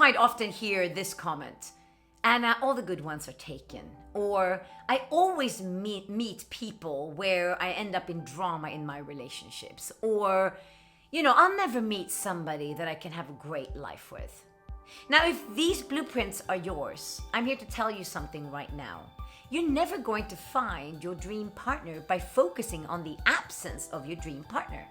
might often hear this comment: Anna, all the good ones are taken. Or I always meet people where I end up in drama in my relationships. Or, I'll never meet somebody that I can have a great life with. Now, if these blueprints are yours, I'm here to tell you something right now. You're never going to find your dream partner by focusing on the absence of your dream partner.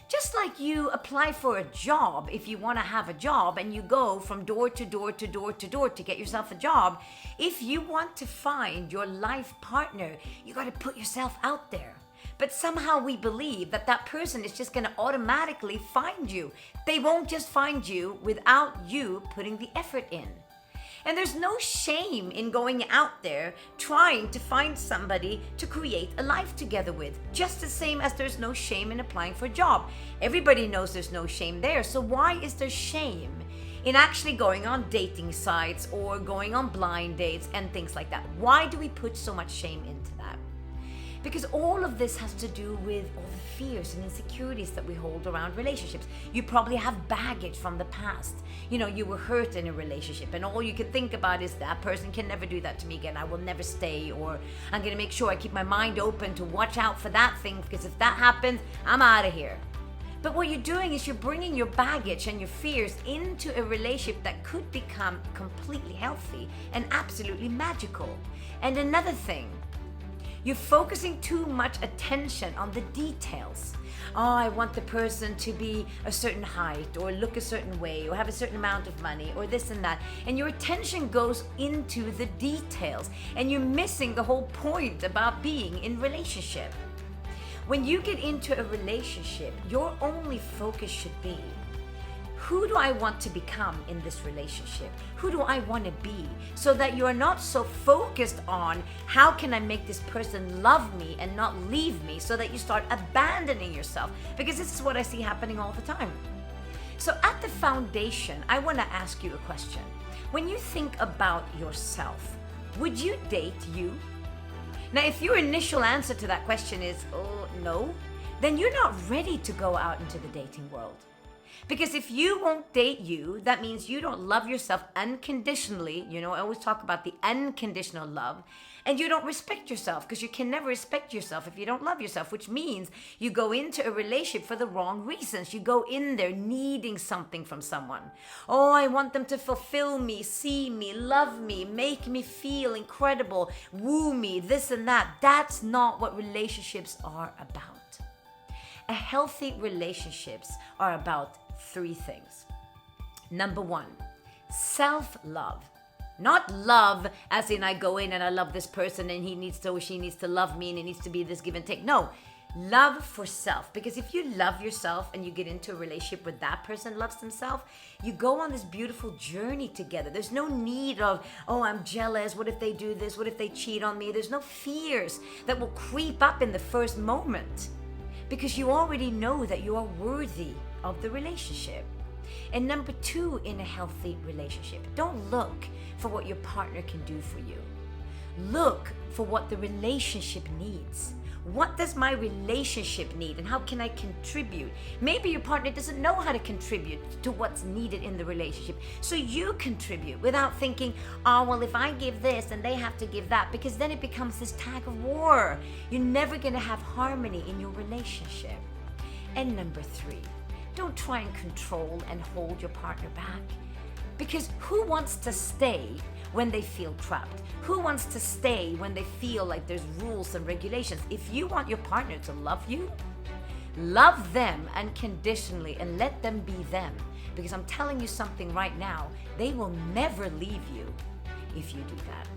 Just like you apply for a job if you want to have a job and you go from door to door to door to door to get yourself a job, if you want to find your life partner, you got to put yourself out there. But somehow we believe that that person is just going to automatically find you. They won't just find you without you putting the effort in. And there's no shame in going out there trying to find somebody to create a life together with. Just the same as there's no shame in applying for a job. Everybody knows there's no shame there. So why is there shame in actually going on dating sites or going on blind dates and things like that? Why do we put so much shame into that? Because all of this has to do with all the fears and insecurities that we hold around relationships. You probably have baggage from the past. You were hurt in a relationship and all you can think about is that person can never do that to me again. I will never stay, or I'm going to make sure I keep my mind open to watch out for that thing, because if that happens, I'm out of here. But what you're doing is you're bringing your baggage and your fears into a relationship that could become completely healthy and absolutely magical. And another thing, you're focusing too much attention on the details. Oh, I want the person to be a certain height or look a certain way or have a certain amount of money or this and that. And your attention goes into the details and you're missing the whole point about being in relationship. When you get into a relationship, your only focus should be, who do I want to become in this relationship? Who do I want to be? So that you are not so focused on how can I make this person love me and not leave me, so that you start abandoning yourself. Because this is what I see happening all the time. So at the foundation, I want to ask you a question. When you think about yourself, would you date you? Now, if your initial answer to that question is, oh, no, then you're not ready to go out into the dating world. Because if you won't date you, that means you don't love yourself unconditionally. I always talk about the unconditional love. And you don't respect yourself, because you can never respect yourself if you don't love yourself, which means you go into a relationship for the wrong reasons. You go in there needing something from someone. Oh, I want them to fulfill me, see me, love me, make me feel incredible, woo me, this and that. That's not what relationships are about. A healthy relationships are about 3 things. Number 1, self-love. Not love as in I go in and I love this person and he needs to or she needs to love me and it needs to be this give and take. No, love for self. Because if you love yourself and you get into a relationship where that person loves themselves, you go on this beautiful journey together. There's no need of, oh, I'm jealous. What if they do this? What if they cheat on me? There's no fears that will creep up in the first moment, because you already know that you are worthy of the relationship. And number 2, in a healthy relationship, don't look for what your partner can do for you. Look for what the relationship needs. What does my relationship need and how can I contribute? Maybe your partner doesn't know how to contribute to what's needed in the relationship. So you contribute without thinking, oh, well, if I give this and they have to give that, because then it becomes this tag of war. You're never going to have harmony in your relationship. And number 3, don't try and control and hold your partner back. Because who wants to stay when they feel trapped? Who wants to stay when they feel like there's rules and regulations? If you want your partner to love you, love them unconditionally and let them be them. Because I'm telling you something right now, they will never leave you if you do that.